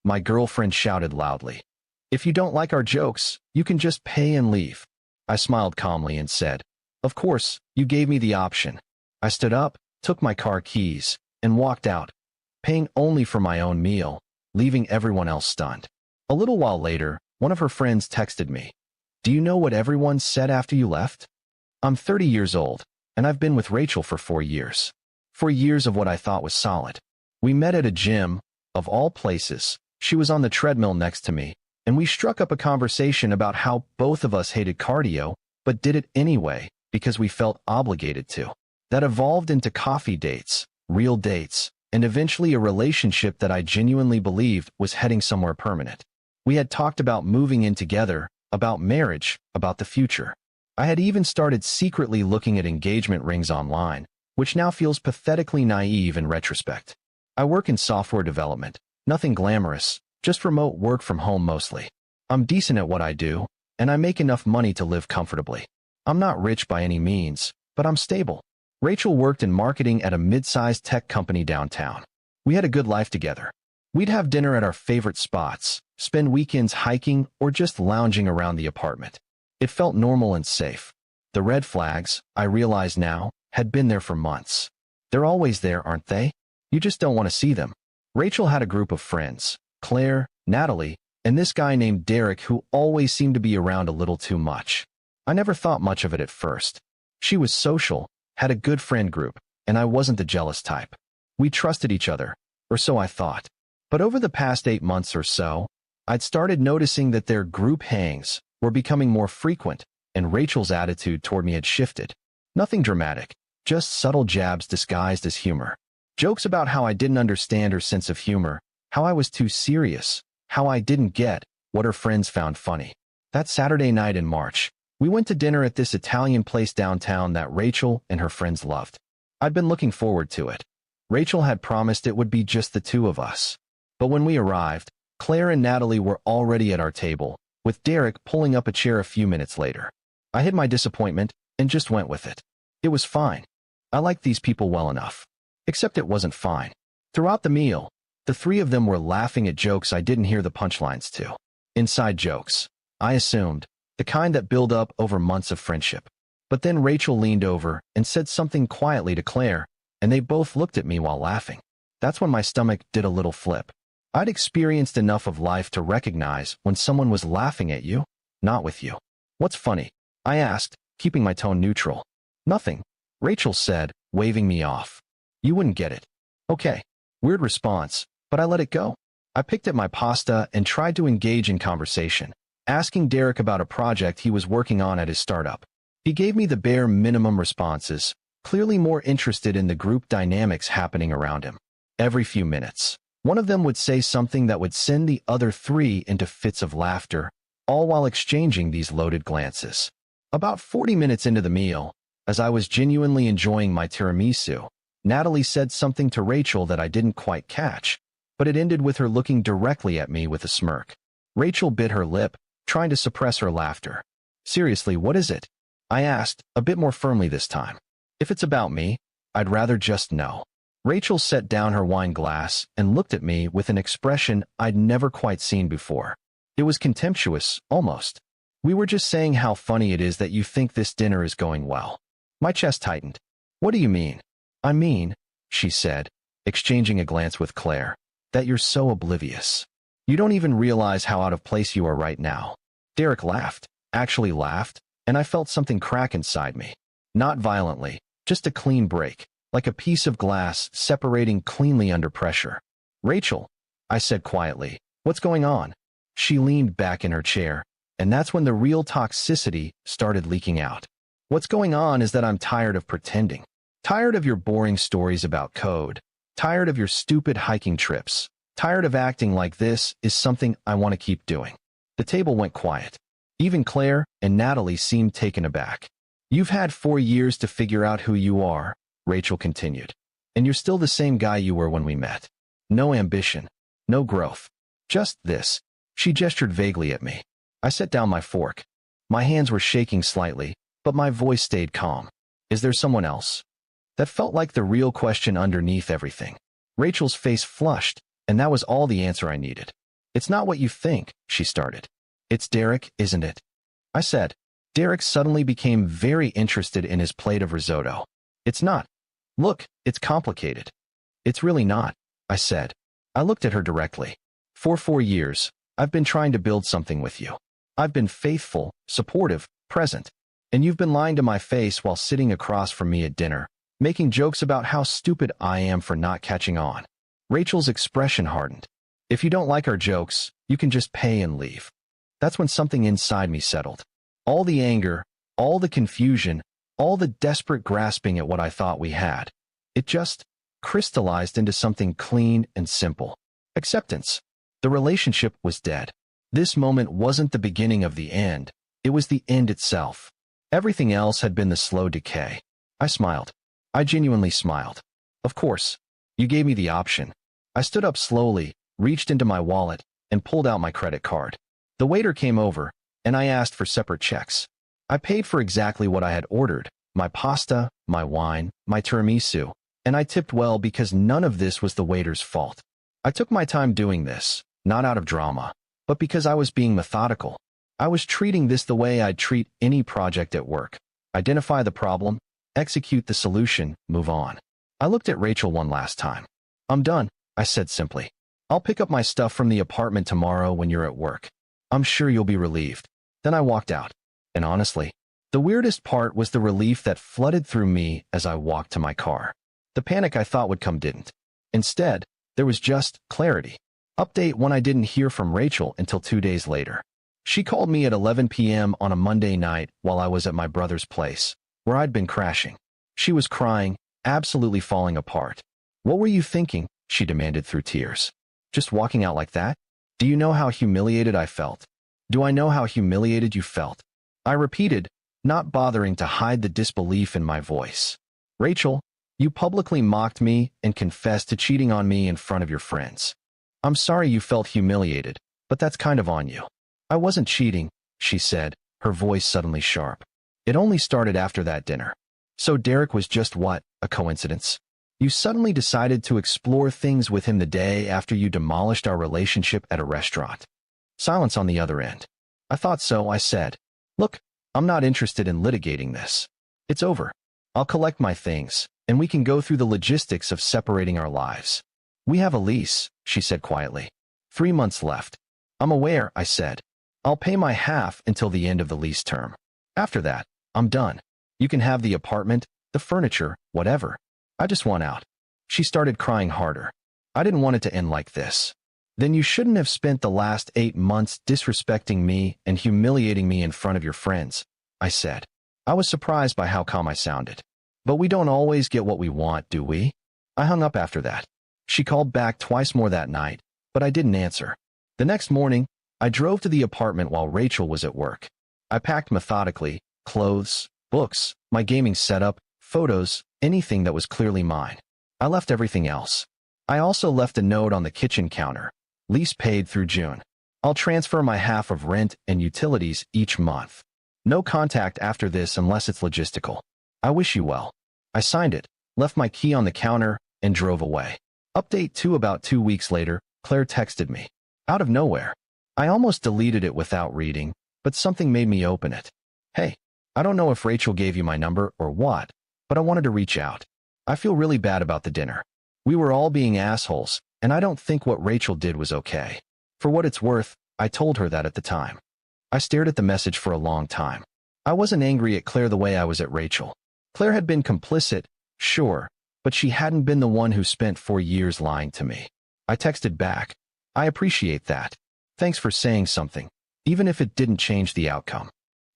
my girlfriend shouted loudly. "If you don't like our jokes, you can just pay and leave." I smiled calmly and said, "Of course, you gave me the option." I stood up, took my car keys, and walked out, paying only for my own meal, leaving everyone else stunned. A little while later, one of her friends texted me, "Do you know what everyone said after you left?" I'm 30 years old, and I've been with Rachel for 4 years. 4 years of what I thought was solid. We met at a gym, of all places. She was on the treadmill next to me, and we struck up a conversation about how both of us hated cardio, but did it anyway because we felt obligated to. That evolved into coffee dates, real dates, and eventually a relationship that I genuinely believed was heading somewhere permanent. We had talked about moving in together, about marriage, about the future. I had even started secretly looking at engagement rings online, which now feels pathetically naive in retrospect. I work in software development, nothing glamorous, just remote work from home mostly. I'm decent at what I do, and I make enough money to live comfortably. I'm not rich by any means, but I'm stable. Rachel worked in marketing at a mid-sized tech company downtown. We had a good life together. We'd have dinner at our favorite spots, spend weekends hiking, or just lounging around the apartment. It felt normal and safe. The red flags, I realize now, had been there for months. They're always there, aren't they? You just don't want to see them. Rachel had a group of friends, Claire, Natalie, and this guy named Derek who always seemed to be around a little too much. I never thought much of it at first. She was social, had a good friend group, and I wasn't the jealous type. We trusted each other, or so I thought. But over the past 8 months or so, I'd started noticing that their group hangs were becoming more frequent, and Rachel's attitude toward me had shifted. Nothing dramatic, just subtle jabs disguised as humor. Jokes about how I didn't understand her sense of humor, how I was too serious, how I didn't get what her friends found funny. That Saturday night in March, we went to dinner at this Italian place downtown that Rachel and her friends loved. I'd been looking forward to it. Rachel had promised it would be just the two of us. But when we arrived, Claire and Natalie were already at our table, with Derek pulling up a chair a few minutes later. I hid my disappointment and just went with it. It was fine. I liked these people well enough. Except it wasn't fine. Throughout the meal, the three of them were laughing at jokes I didn't hear the punchlines to. Inside jokes, I assumed, the kind that build up over months of friendship. But then Rachel leaned over and said something quietly to Claire, and they both looked at me while laughing. That's when my stomach did a little flip. I'd experienced enough of life to recognize when someone was laughing at you, not with you. "What's funny?" I asked, keeping my tone neutral. "Nothing," Rachel said, waving me off. "You wouldn't get it." Okay. Weird response, but I let it go. I picked at my pasta and tried to engage in conversation, asking Derek about a project he was working on at his startup. He gave me the bare minimum responses, clearly more interested in the group dynamics happening around him. Every few minutes, one of them would say something that would send the other three into fits of laughter, all while exchanging these loaded glances. About 40 minutes into the meal, as I was genuinely enjoying my tiramisu, Natalie said something to Rachel that I didn't quite catch, but it ended with her looking directly at me with a smirk. Rachel bit her lip, trying to suppress her laughter. "Seriously, what is it?" I asked, a bit more firmly this time. "If it's about me, I'd rather just know." Rachel set down her wine glass and looked at me with an expression I'd never quite seen before. It was contemptuous, almost. "We were just saying how funny it is that you think this dinner is going well." My chest tightened. "What do you mean?" "I mean," she said, exchanging a glance with Claire, "that you're so oblivious. You don't even realize how out of place you are right now." Derek laughed, actually laughed, and I felt something crack inside me. Not violently, just a clean break, like a piece of glass separating cleanly under pressure. "Rachel," I said quietly, "what's going on?" She leaned back in her chair, and that's when the real toxicity started leaking out. "What's going on is that I'm tired of pretending. Tired of your boring stories about code. Tired of your stupid hiking trips. Tired of acting like this is something I want to keep doing." The table went quiet. Even Claire and Natalie seemed taken aback. "You've had 4 years to figure out who you are," Rachel continued. "And you're still the same guy you were when we met. No ambition. No growth. Just this." She gestured vaguely at me. I set down my fork. My hands were shaking slightly, but my voice stayed calm. "Is there someone else?" That felt like the real question underneath everything. Rachel's face flushed, and that was all the answer I needed. It's not what you think, she started. It's Derek, isn't it? I said. Derek suddenly became very interested in his plate of risotto. It's not. Look, it's complicated. It's really not, I said. I looked at her directly. For 4 years, I've been trying to build something with you. I've been faithful, supportive, present. And you've been lying to my face while sitting across from me at dinner, making jokes about how stupid I am for not catching on. Rachel's expression hardened. If you don't like our jokes, you can just pay and leave. That's when something inside me settled. All the anger, all the confusion, all the desperate grasping at what I thought we had. It just crystallized into something clean and simple. Acceptance. The relationship was dead. This moment wasn't the beginning of the end. It was the end itself. Everything else had been the slow decay. I smiled. I genuinely smiled. Of course. You gave me the option. I stood up slowly, reached into my wallet, and pulled out my credit card. The waiter came over, and I asked for separate checks. I paid for exactly what I had ordered, my pasta, my wine, my tiramisu, and I tipped well because none of this was the waiter's fault. I took my time doing this, not out of drama, but because I was being methodical. I was treating this the way I'd treat any project at work. Identify the problem, execute the solution, move on. I looked at Rachel one last time. I'm done, I said simply. I'll pick up my stuff from the apartment tomorrow when you're at work. I'm sure you'll be relieved. Then I walked out. And honestly, the weirdest part was the relief that flooded through me as I walked to my car. The panic I thought would come didn't. Instead, there was just clarity. Update when I didn't hear from Rachel until 2 days later. She called me at 11 p.m. on a Monday night while I was at my brother's place, where I'd been crashing. She was crying, absolutely falling apart. What were you thinking? She demanded through tears. Just walking out like that? Do you know how humiliated I felt? Do I know how humiliated you felt? I repeated, not bothering to hide the disbelief in my voice. Rachel, you publicly mocked me and confessed to cheating on me in front of your friends. I'm sorry you felt humiliated, but that's kind of on you. I wasn't cheating, she said, her voice suddenly sharp. It only started after that dinner. So Derek was just what, a coincidence? You suddenly decided to explore things with him the day after you demolished our relationship at a restaurant. Silence on the other end. I thought so, I said. Look, I'm not interested in litigating this. It's over. I'll collect my things, and we can go through the logistics of separating our lives. We have a lease, she said quietly. 3 months left. I'm aware, I said. I'll pay my half until the end of the lease term. After that, I'm done. You can have the apartment, the furniture, whatever. I just want out. She started crying harder. I didn't want it to end like this. Then you shouldn't have spent the last 8 months disrespecting me and humiliating me in front of your friends, I said. I was surprised by how calm I sounded. But we don't always get what we want, do we? I hung up after that. She called back twice more that night, but I didn't answer. The next morning, I drove to the apartment while Rachel was at work. I packed methodically, clothes, books, my gaming setup, photos, anything that was clearly mine. I left everything else. I also left a note on the kitchen counter. Lease paid through June. I'll transfer my half of rent and utilities each month. No contact after this unless it's logistical. I wish you well. I signed it, left my key on the counter, and drove away. Update 2 about 2 weeks later, Claire texted me. Out of nowhere. I almost deleted it without reading, but something made me open it. Hey, I don't know if Rachel gave you my number or what, but I wanted to reach out. I feel really bad about the dinner. We were all being assholes, and I don't think what Rachel did was okay. For what it's worth, I told her that at the time. I stared at the message for a long time. I wasn't angry at Claire the way I was at Rachel. Claire had been complicit, sure, but she hadn't been the one who spent 4 years lying to me. I texted back. I appreciate that. Thanks for saying something, even if it didn't change the outcome.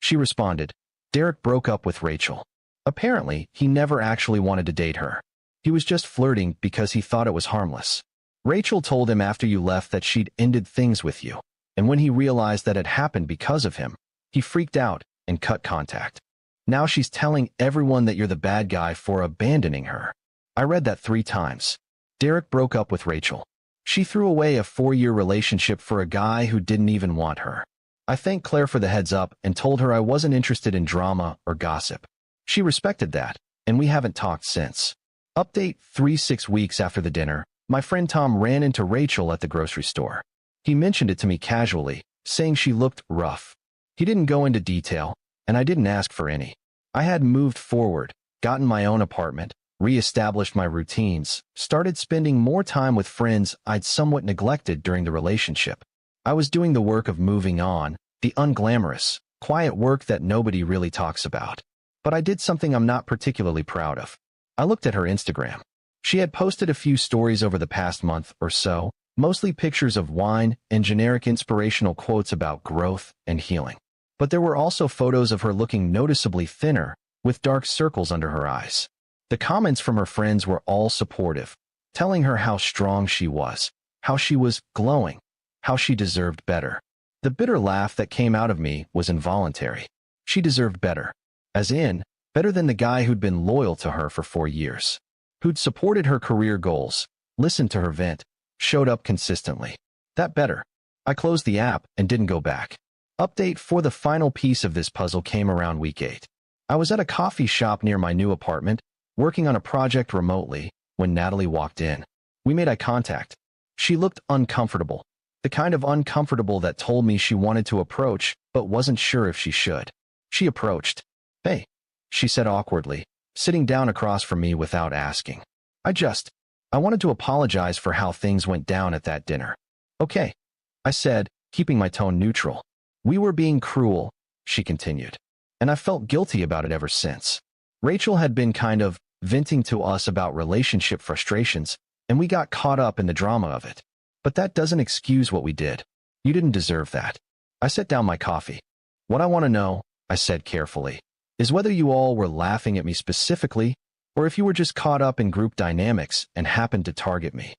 She responded, Derek broke up with Rachel. Apparently, he never actually wanted to date her. He was just flirting because he thought it was harmless. Rachel told him after you left that she'd ended things with you, and when he realized that it happened because of him, he freaked out and cut contact. Now she's telling everyone that you're the bad guy for abandoning her. I read that 3 times. Derek broke up with Rachel. She threw away a 4-year relationship for a guy who didn't even want her. I thanked Claire for the heads up and told her I wasn't interested in drama or gossip. She respected that, and we haven't talked since. Update 3 6 weeks after the dinner, my friend Tom ran into Rachel at the grocery store. He mentioned it to me casually, saying she looked rough. He didn't go into detail, and I didn't ask for any. I had moved forward, gotten my own apartment, re-established my routines, started spending more time with friends I'd somewhat neglected during the relationship. I was doing the work of moving on, the unglamorous, quiet work that nobody really talks about. But I did something I'm not particularly proud of. I looked at her Instagram. She had posted a few stories over the past month or so, mostly pictures of wine and generic inspirational quotes about growth and healing. But there were also photos of her looking noticeably thinner, with dark circles under her eyes. The comments from her friends were all supportive, telling her how strong she was, how she was glowing, how she deserved better. The bitter laugh that came out of me was involuntary. She deserved better. As in, better than the guy who'd been loyal to her for 4 years, who'd supported her career goals, listened to her vent, showed up consistently. That better. I closed the app and didn't go back. Update for the final piece of this puzzle came around week 8. I was at a coffee shop near my new apartment, working on a project remotely, when Natalie walked in. We made eye contact. She looked uncomfortable, the kind of uncomfortable that told me she wanted to approach but wasn't sure if she should. She approached. "Hey," she said awkwardly, sitting down across from me without asking. I wanted to apologize for how things went down at that dinner." "Okay," I said, keeping my tone neutral. "We were being cruel," she continued, "and I felt guilty about it ever since. Rachel had been kind of venting to us about relationship frustrations, and we got caught up in the drama of it. But that doesn't excuse what we did. You didn't deserve that." I set down my coffee. "What I want to know," I said carefully, "is whether you all were laughing at me specifically, or if you were just caught up in group dynamics and happened to target me."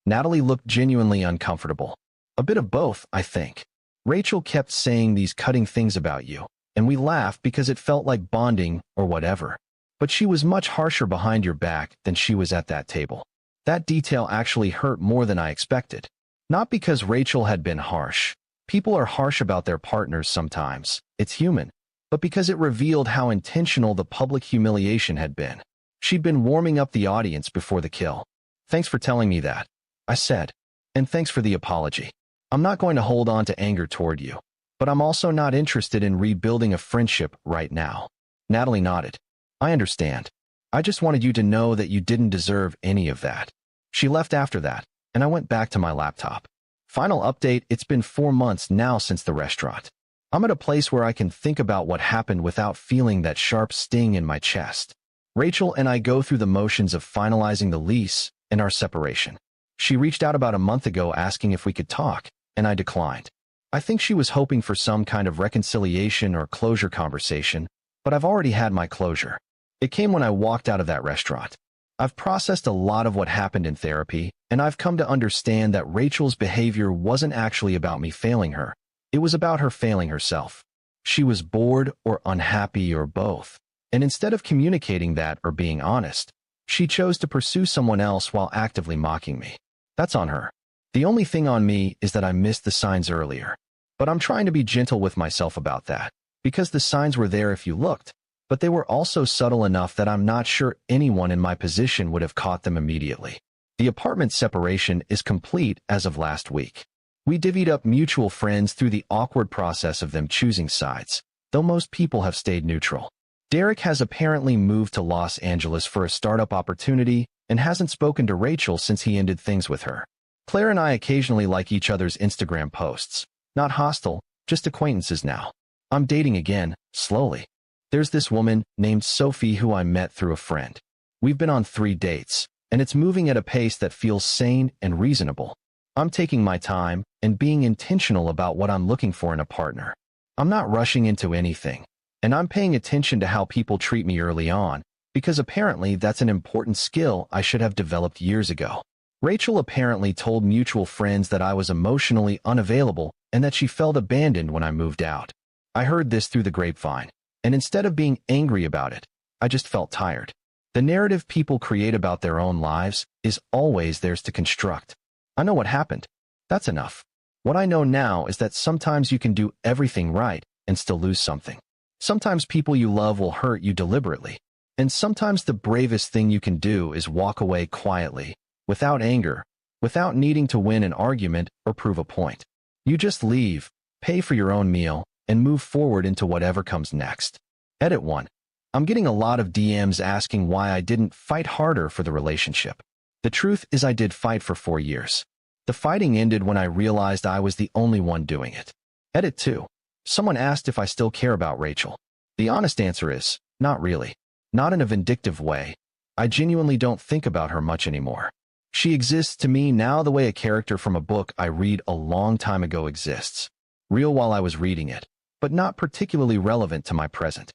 Natalie looked genuinely uncomfortable. "A bit of both, I think. Rachel kept saying these cutting things about you, and we laughed because it felt like bonding or whatever. But she was much harsher behind your back than she was at that table. That detail actually hurt more than I expected. Not because Rachel had been harsh. People are harsh about their partners sometimes. It's human. But because it revealed how intentional the public humiliation had been. She'd been warming up the audience before the kill. "Thanks for telling me that," I said. "And thanks for the apology. I'm not going to hold on to anger toward you. But I'm also not interested in rebuilding a friendship right now." Natalie nodded. "I understand. I just wanted you to know that you didn't deserve any of that." She left after that, and I went back to my laptop. Final update: it's been 4 months now since the restaurant. I'm at a place where I can think about what happened without feeling that sharp sting in my chest. Rachel and I go through the motions of finalizing the lease and our separation. She reached out about a month ago asking if we could talk, and I declined. I think she was hoping for some kind of reconciliation or closure conversation, but I've already had my closure. It came when I walked out of that restaurant. I've processed a lot of what happened in therapy, and I've come to understand that Rachel's behavior wasn't actually about me failing her. It was about her failing herself. She was bored or unhappy or both. And instead of communicating that or being honest, she chose to pursue someone else while actively mocking me. That's on her. The only thing on me is that I missed the signs earlier. But I'm trying to be gentle with myself about that, because the signs were there if you looked, but they were also subtle enough that I'm not sure anyone in my position would have caught them immediately. The apartment separation is complete as of last week. We divvied up mutual friends through the awkward process of them choosing sides, though most people have stayed neutral. Derek has apparently moved to Los Angeles for a startup opportunity and hasn't spoken to Rachel since he ended things with her. Claire and I occasionally like each other's Instagram posts. Not hostile, just acquaintances now. I'm dating again, slowly. There's this woman named Sophie who I met through a friend. We've been on 3 dates, and it's moving at a pace that feels sane and reasonable. I'm taking my time and being intentional about what I'm looking for in a partner. I'm not rushing into anything, and I'm paying attention to how people treat me early on, because apparently that's an important skill I should have developed years ago. Rachel apparently told mutual friends that I was emotionally unavailable and that she felt abandoned when I moved out. I heard this through the grapevine, and instead of being angry about it, I just felt tired. The narrative people create about their own lives is always theirs to construct. I know what happened. That's enough. What I know now is that sometimes you can do everything right and still lose something. Sometimes people you love will hurt you deliberately. And sometimes the bravest thing you can do is walk away quietly, without anger, without needing to win an argument or prove a point. You just leave, pay for your own meal, and move forward into whatever comes next. Edit 1. I'm getting a lot of DMs asking why I didn't fight harder for the relationship. The truth is I did fight for 4 years. The fighting ended when I realized I was the only one doing it. Edit 2. Someone asked if I still care about Rachel. The honest answer is, not really. Not in a vindictive way. I genuinely don't think about her much anymore. She exists to me now the way a character from a book I read a long time ago exists. Real while I was reading it, but not particularly relevant to my present.